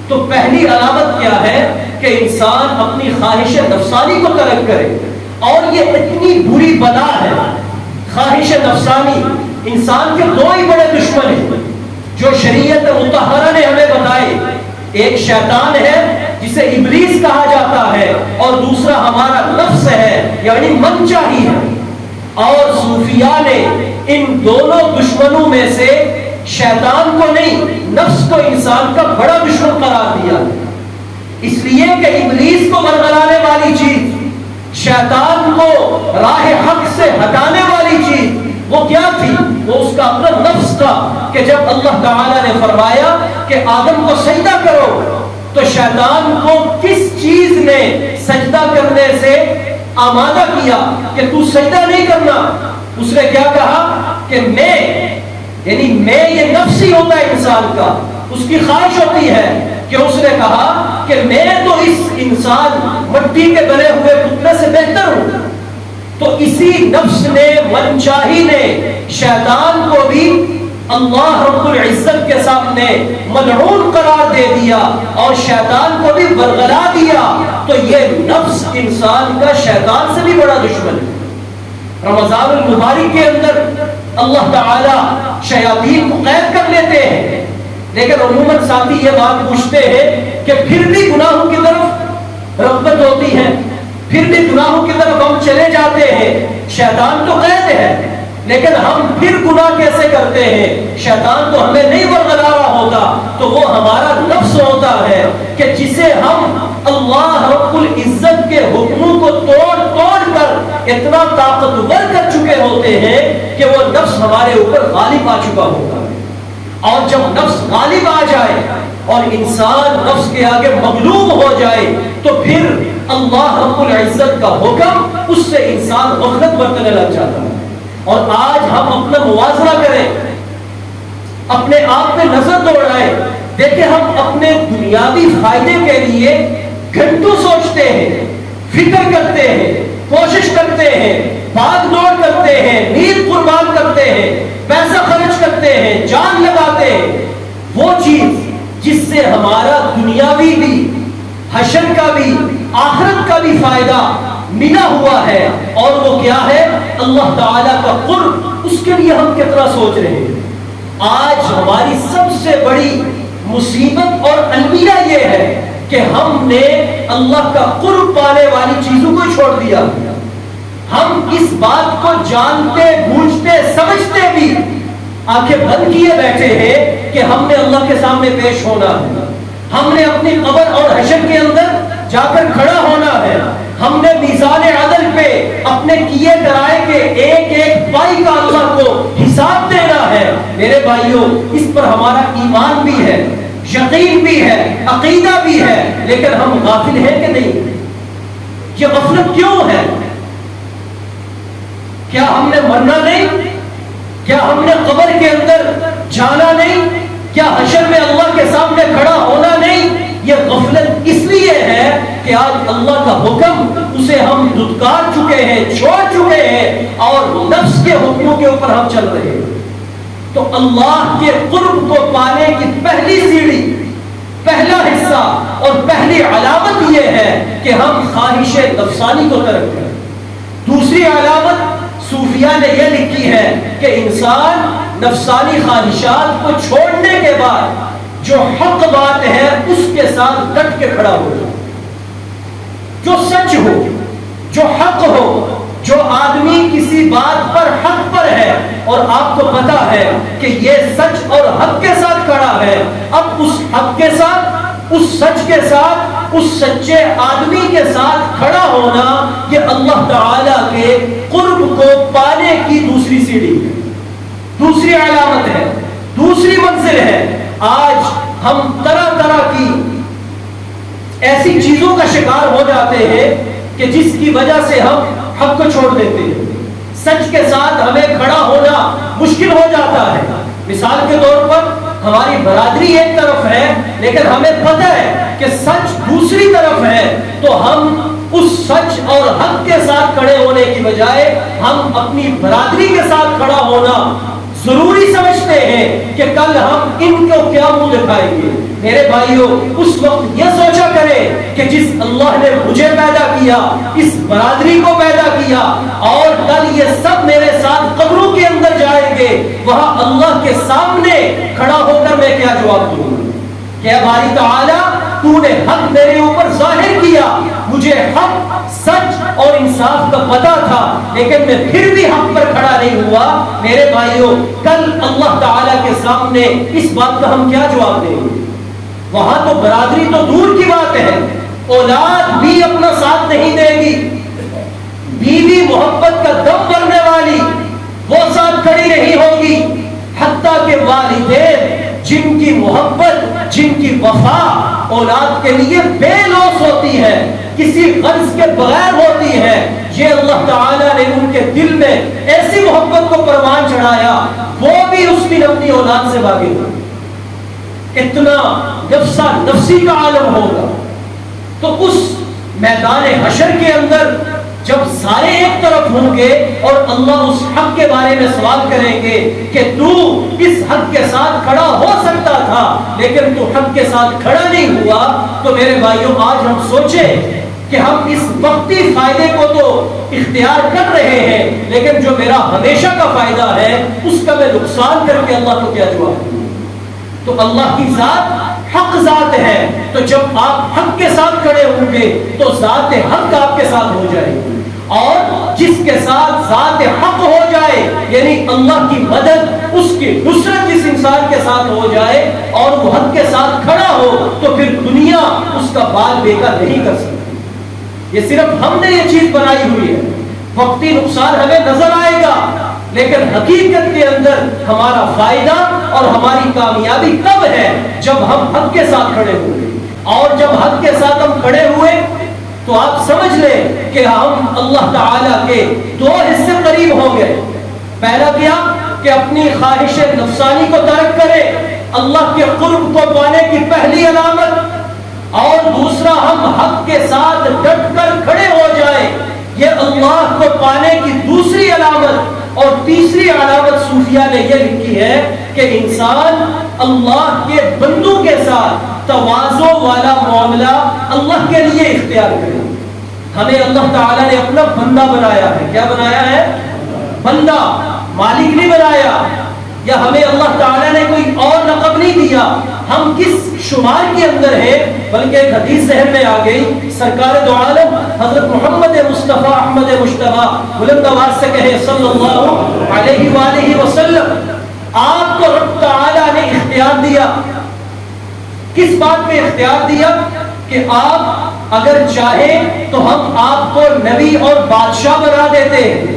تو پہلی علامت کیا ہے کہ انسان اپنی خواہش نفسانی کو ترک کرے، اور یہ اتنی بری بلا ہے خواہش نفسانی۔ انسان کے دو ہی بڑے دشمن ہیں جو شریعت مطہرہ نے ہمیں بتائے، ایک شیطان ہے جسے ابلیس کہا جاتا ہے، اور دوسرا ہمارا نفس ہے یعنی من چاہی ہے۔ اور صوفیاء نے ان دونوں دشمنوں میں سے شیطان کو نہیں، نفس کو انسان کا بڑا دشمن قرار دیا، اس لیے کہ ابلیس کو ورگلانے والی چیز، شیطان کو راہ حق سے ہٹانے والی چیز وہ کیا تھی؟ وہ اس کا اپنا نفس تھا کہ جب اللہ تعالیٰ نے فرمایا کہ آدم کو سجدہ کرو تو شیطان کو کس چیز نے سجدہ کرنے سے آمادہ کیا کہ تو سجدہ نہیں کرنا؟ اس نے کیا کہا کہ میں، یعنی میں یہ نفس ہی ہوتا ہے انسان کا، اس کی خواہش ہوتی ہے کہ اس نے کہا کہ میں تو اس انسان مٹی کے بنے ہوئے پتلے سے بہتر ہوں۔ تو اسی نفس نے، من چاہی نے شیطان کو بھی اللہ رب العزت کے سامنے ملعون قرار دے دیا اور شیطان کو بھی ورگلا دیا۔ تو یہ نفس انسان کا شیطان سے بھی بڑا دشمن ہے۔ رمضان المبارک کے اندر اللہ تعالی شیاطین کو قید کر لیتے ہیں، لیکن عموماً ساتھی یہ بات پوچھتے ہیں کہ پھر بھی گناہوں کی طرف رغبت ہوتی ہے، پھر بھی گناہوں کی طرف ہم چلے جاتے ہیں، شیطان تو قید ہے لیکن ہم پھر گناہ کیسے کرتے ہیں؟ شیطان تو ہمیں نہیں ورگلا رہا ہوتا، تو وہ ہمارا نفس ہوتا ہے کہ جسے ہم اللہ رب العزت کے حکموں کو توڑ توڑ کر اتنا طاقتور کر چکے ہوتے ہیں کہ وہ نفس ہمارے اوپر غالب آ چکا ہوتا ہے۔ اور جب نفس غالب آ جائے اور انسان نفس کے آگے مغلوب ہو جائے تو پھر اللہ رب العزت کا حکم اس سے انسان غفلت برتنے لگ جاتا ہے۔ اور آج ہم اپنا موازنہ کریں، اپنے آپ پہ نظر دوڑائیں، دیکھیں ہم اپنے دنیاوی فائدے کے لیے گھنٹوں سوچتے ہیں، فکر کرتے ہیں، کوشش کرتے ہیں، بھاگ دوڑ کرتے ہیں، نیند قربان کرتے ہیں، پیسہ خرچ کرتے ہیں، جان لگاتے ہیں، وہ چیز جس سے ہمارا دنیاوی بھی، حشر کا بھی، آخرت کا بھی فائدہ ملا ہوا ہے، اور وہ کیا ہے؟ اللہ تعالیٰ کا قرب۔ اس کے لیے ہم کتنا سوچ رہے ہیں؟ آج ہماری سب سے بڑی مصیبت اور المیہ یہ ہے کہ ہم نے اللہ کا قرب پانے والی چیزوں کو چھوڑ دیا۔ ہم اس بات کو جانتے، بوجھتے، سمجھتے بھی آنکھیں بند کیے بیٹھے ہیں کہ ہم نے اللہ کے سامنے پیش ہونا ہے، ہم نے اپنی قبر اور حشر کے اندر جا کر کھڑا ہونا ہے، ہم نے میزان عدل پہ اپنے کیے کرائے کے ایک ایک پائی کا اللہ کو حساب دینا ہے۔ میرے بھائیوں، اس پر ہمارا ایمان بھی ہے، یقین بھی ہے، عقیدہ بھی ہے، لیکن ہم غافل ہیں کہ نہیں؟ یہ غفلت کیوں ہے؟ کیا ہم نے مرنا نہیں؟ کیا ہم نے قبر کے اندر جانا نہیں؟ کیا حشر میں اللہ کے سامنے کھڑا ہونا نہیں؟ یہ غفلت اس لیے ہے کہ آج اللہ کا حکم اسے ہم دھتکار چکے ہیں، چھوڑ چکے ہیں، اور نفس کے حکموں کے اوپر ہم چل رہے ہیں۔ تو اللہ کے قرب کو پانے کی پہلی سیڑھی، پہلا حصہ اور پہلی علامت یہ ہے کہ ہم خواہش نفسانی کو ترک کریں۔ دوسری علامت صوفیاء نے یہ لکھی ہے کہ انسان نفسانی خواہشات کو چھوڑنے کے بعد جو حق بات ہے اس کے ساتھ ڈٹ کے کھڑا ہو جائے، جو سچ ہو، جو حق ہو، جو آدمی کسی بات پر حق پر ہے اور آپ کو پتا ہے کہ یہ سچ اور حق کے ساتھ کھڑا ہے، اب اس حق کے ساتھ، اس سچ کے ساتھ، اس سچے آدمی کے ساتھ کھڑا ہونا یہ اللہ تعالی کے قرب کو پانے کی دوسری سیڑھی ہے، دوسری علامت ہے، دوسری منزل ہے۔ آج ہم طرح طرح کی ایسی چیزوں کا شکار ہو جاتے ہیں کہ جس کی وجہ سے ہم حق کو چھوڑ دیتے ہیں، سچ کے ساتھ ہمیں کھڑا ہونا مشکل ہو جاتا ہے۔ مثال کے طور پر ہماری برادری ایک طرف ہے لیکن ہمیں پتہ ہے کہ سچ دوسری طرف ہے، تو ہم اس سچ اور حق کے ساتھ کھڑے ہونے کی بجائے ہم اپنی برادری کے ساتھ کھڑا ہونا ضروری سمجھتے ہیں کہ کل ہم ان کو کیا منہ دکھائیں گے. میرے بھائیوں اس وقت یہ سوچا کریں کہ جس اللہ نے مجھے پیدا کیا, اس برادری کو پیدا کیا, اور کل یہ سب میرے ساتھ قبروں کے اندر جائیں گے, وہاں اللہ کے سامنے کھڑا ہو کر میں کیا جواب دوں گا کہ اے باری تعالیٰ تو نے حق میرے اوپر ظاہر کیا, مجھے حق سچ اور انصاف کا پتہ تھا لیکن میں پھر بھی حق پر کھڑا نہیں ہوا. میرے بھائیوں کل اللہ تعالیٰ کے سامنے اس بات کا ہم کیا جواب دیں گے؟ وہاں تو برادری تو دور کی بات ہے, اولاد بھی اپنا ساتھ نہیں دے گی, بیوی محبت کا دم بھرنے والی وہ ساتھ کھڑی نہیں ہوگی, حتیٰ کہ والدین جن کی محبت جن کی وفا اولاد کے لیے بے لوث ہوتی ہے, کسی غرض کے بغیر ہوتی ہے, یہ اللہ تعالیٰ نے ان کے دل میں ایسی محبت کو پروان چڑھایا وہ بھی اس کی اپنی اولاد سے بھاگے گا. اتنا نفسی کا عالم ہوگا. تو اس میدان حشر کے اندر جب سارے ایک طرف ہوں گے اور اللہ اس حق کے بارے میں سوال کریں گے کہ تو اس حق کے ساتھ کھڑا ہو سکتا تھا لیکن تو حق کے ساتھ کھڑا نہیں ہوا, تو میرے بھائیوں آج ہم سوچیں کہ ہم اس وقتی فائدے کو تو اختیار کر رہے ہیں لیکن جو میرا ہمیشہ کا فائدہ ہے اس کا میں نقصان کر کے اللہ کو کیا جواب دوں. تو اللہ کی ذات حق ذات ہے, تو جب آپ حق کے ساتھ کھڑے ہوں گے تو ذات حق آپ کے ساتھ ہو جائے گی, اور جس کے ساتھ ذات حق ہو جائے یعنی اللہ کی مدد اس کی نصرت جس انسان کے ساتھ ہو جائے اور وہ حق کے ساتھ کھڑا ہو تو پھر دنیا اس کا بال بیکار نہیں کر سکتی. یہ صرف ہم نے یہ چیز بنائی ہوئی ہے, وقتی نقصان ہمیں نظر آئے گا لیکن حقیقت کے اندر ہمارا فائدہ اور ہماری کامیابی کب ہے؟ جب ہم حق کے ساتھ کھڑے ہوئے, اور جب حق کے ساتھ ہم کھڑے ہوئے تو آپ سمجھ لیں کہ ہم اللہ تعالیٰ کے دو حصے قریب ہوں گے. پہلا کیا کہ اپنی خواہش نفسانی کو ترک کرے, اللہ کے قرب کو پانے کی پہلی علامت, اور دوسرا ہم حق کے ساتھ ڈٹ کر کھڑے ہو جائیں, یہ اللہ کو پانے کی دوسری علامت. اور تیسری علامت صوفیہ نے یہ لکھی ہے کہ انسان اللہ کے بندوں کے ساتھ تواضع والا معاملہ اللہ کے لیے اختیار کرے. ہمیں اللہ تعالیٰ نے اپنا بندہ بنایا ہے. کیا بنایا ہے؟ بندہ, مالک نہیں بنایا. یا ہمیں اللہ تعالیٰ نے کوئی اور لقب نہیں دیا. ہم کس شمار کے اندر ہیں؟ بلکہ ایک حدیث ذہن میں آ گئی, سرکار دو عالم حضرت محمد مصطفیٰ احمد مجتبیٰ بلند آواز سے کہے صلی اللہ علیہ وآلہ وسلم, آپ کو رب تعالیٰ نے اختیار دیا. کس بات میں اختیار دیا؟ کہ آپ اگر چاہیں تو ہم آپ کو نبی اور بادشاہ بنا دیتے ہیں,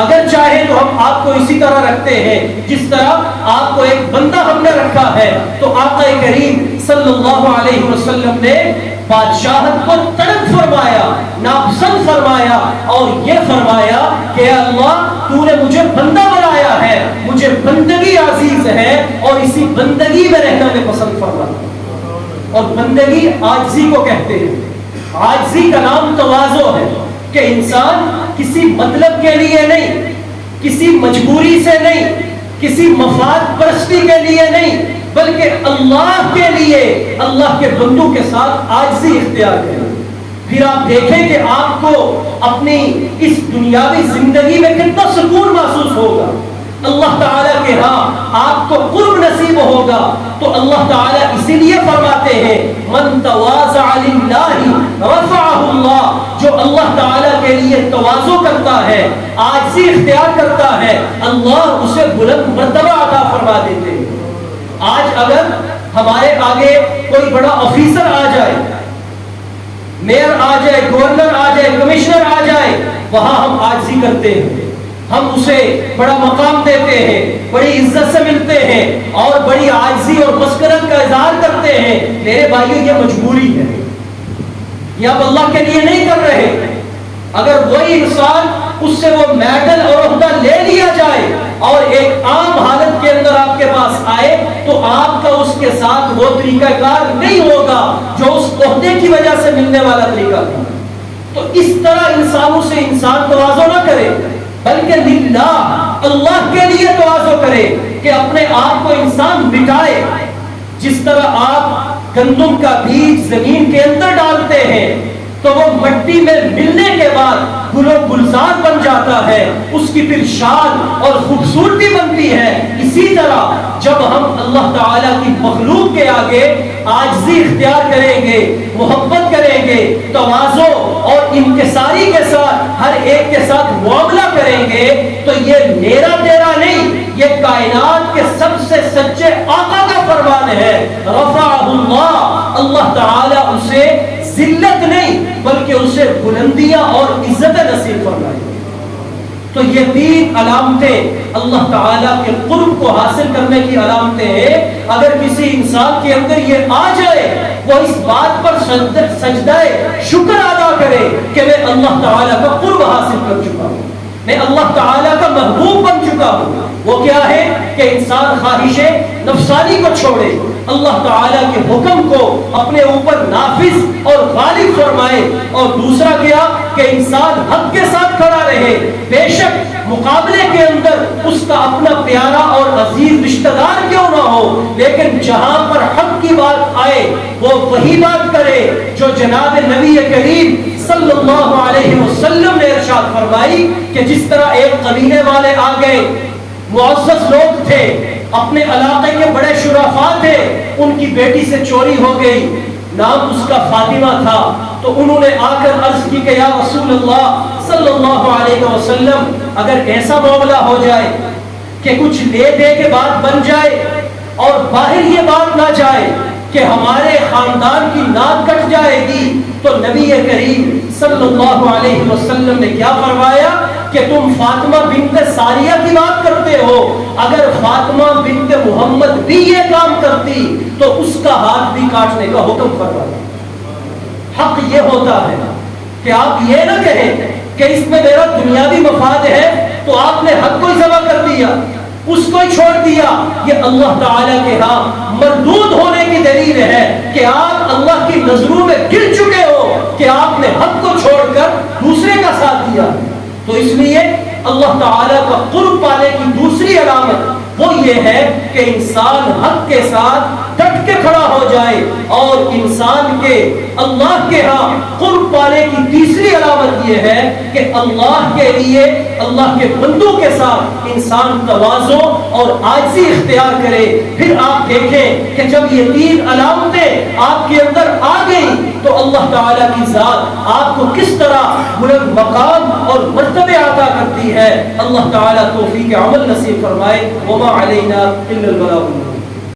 اگر چاہیں تو ہم آپ کو اسی طرح رکھتے ہیں جس طرح آپ کو ایک بندہ ہم نے رکھا ہے. تو آقا کریم صلی اللہ علیہ وسلم نے بادشاہت کو طلب فرمایا, ناپسند فرمایا, اور یہ فرمایا کہ اللہ تو نے مجھے بندہ بنایا ہے, مجھے بندگی عزیز ہے اور اسی بندگی میں رہنا میں پسند فرمایا. اور بندگی عاجزی کو کہتے ہیں. عاجزی کا نام تواضع ہے کہ انسان کسی مطلب کے لیے نہیں, کسی مجبوری سے نہیں, کسی مفاد پرستی کے لیے نہیں, بلکہ اللہ کے لیے اللہ کے بندوں کے ساتھ عاجزی اختیار کریں. پھر آپ دیکھیں کہ آپ کو اپنی اس دنیاوی زندگی میں کتنا سکون محسوس ہوگا. اللہ تعالیٰ کے ہاں آپ کو قرب نصیب ہوگا. تو اللہ تعالیٰ اسی لیے فرماتے ہیں من تواضع للہ رفعہ اللہ, جو اللہ تعالیٰ کے لیے تواضع کرتا ہے, عاجزی اختیار کرتا ہے, اللہ اسے بلند مرتبہ عطا فرما دیتے ہیں. آج اگر ہمارے آگے کوئی بڑا آفیسر آ جائے, میئر آ جائے, گورنر آ جائے, کمشنر آ جائے, وہاں ہم عاجزی کرتے ہیں, ہم اسے بڑا مقام دیتے ہیں, بڑی عزت سے ملتے ہیں اور بڑی عاجزی اور مسکنت کا اظہار کرتے ہیں. میرے بھائیوں یہ مجبوری ہے, یہ آپ اللہ کے لیے نہیں کر رہے. اگر وہی انسان اس سے وہ میڈل اور عہدہ لے لیا جائے اور ایک عام حالت کے اندر آپ کے پاس آئے تو آپ کا اس کے ساتھ وہ طریقہ کار نہیں ہوگا جو اس عہدے کی وجہ سے ملنے والا طریقہ تھا. تو اس طرح انسانوں سے انسان تواضع نہ کرے. بلکہ للہ، اللہ کے لیے تواضع کرے کہ اپنے آپ کو انسان مٹائے. جس طرح آپ گندم کا بیج زمین کے اندر ڈالتے ہیں تو وہ مٹی میں ملنے کے بعد گل و گلزار بن جاتا ہے، اس کی پھر شان اور خوبصورتی بنتی ہے. اسی طرح جب ہم اللہ تعالیٰ کی مخلوق کے آگے عاجزی اختیار کریں گے، محبت کریں گے، تواضع اور انکساری کے ساتھ ہر ایک کے ساتھ معاملہ کریں گے، تو یہ میرا تیرا نہیں، یہ کائنات کے سب سے سچے آقا کا فرمان ہے. رفعہ اللہ، اللہ تعالیٰ اسے ذلت نہیں بلکہ اسے بلندیاں اور عزت نصیب فرمائے. تو یہ تین علامتیں اللہ تعالیٰ کے قرب کو حاصل کرنے کی علامتیں ہیں. اگر کسی انسان کے اندر یہ آ جائے، وہ اس بات پر سجدہ شکر ادا کرے کہ میں اللہ تعالیٰ کا قرب حاصل کر چکا ہوں، میں اللہ تعالیٰ کا محبوب بن چکا ہوں. وہ کیا ہے کہ انسان خواہش نفسانی کو چھوڑے، اللہ تعالیٰ کے حکم کو اپنے اوپر نافذ اور غالب فرمائے. اور دوسرا کیا کہ انسان حق کے ساتھ کھڑا رہے. بے شک مقابلے کے اندر اس کا اپنا پیارا اور عزیز رشتہ دار کیوں نہ ہو، لیکن جہاں پر حق کی بات آئے وہ وہی بات کرے جو جناب نبی کریم صلی اللہ علیہ وسلم نے ارشاد فرمائی کہ جس طرح ایک قبیلے والے آ گئے، معزز لوگ تھے، اپنے علاقے کے بڑے شرفاء تھے، ان کی بیٹی سے چوری ہو گئی، نام اس کا فاطمہ تھا. تو انہوں نے آ کر عرض کی کہ یا رسول اللہ صلی اللہ علیہ وسلم، اگر ایسا معاملہ ہو جائے کہ کچھ لے دے کے بات بن جائے اور باہر یہ بات نہ جائے کہ ہمارے خاندان کی ناک کٹ جائے گی، تو نبی کریم صلی اللہ علیہ وسلم نے کیا فرمایا کہ تم فاطمہ بنت ساریہ کی بات کرتے ہو، اگر فاطمہ بنت محمد بھی یہ کام کرتی تو اس کا ہاتھ بھی کاٹنے کا حکم فرمایا. حق یہ ہوتا ہے کہ آپ یہ نہ کہیں کہ اس میں میرا دنیاوی مفاد ہے تو آپ نے حق کو ہی ذبح کر دیا، اس کو ہی چھوڑ دیا. یہ اللہ تعالیٰ کے ہاں مردود ہونے کی دلیل ہے کہ آپ اللہ کی نظروں میں گر چکے ہو کہ آپ نے حق کو چھوڑ کر دوسرے کا ساتھ دیا. تو اس لیے اللہ تعالیٰ کا قرب پانے کی دوسری علامت وہ یہ ہے کہ انسان حق کے ساتھ ڈٹ کے کھڑا ہو جائے. اور انسان کے اللہ کے ہاں قرب پانے کی تیسری علامت یہ ہے کہ اللہ کے لیے، اللہ کے بندوں کے ساتھ انسان تواضع اور عاجزی اختیار کرے. پھر آپ دیکھیں کہ جب یہ تین علامتیں آپ کے اندر آ گئی تو اللہ تعالیٰ کی ذات آپ کو کس طرح بلند مقام اور مرتبے عطا کرتی ہے. اللہ تعالیٰ توفیق عمل نصیب فرمائے. وما علینا الا البلاغ.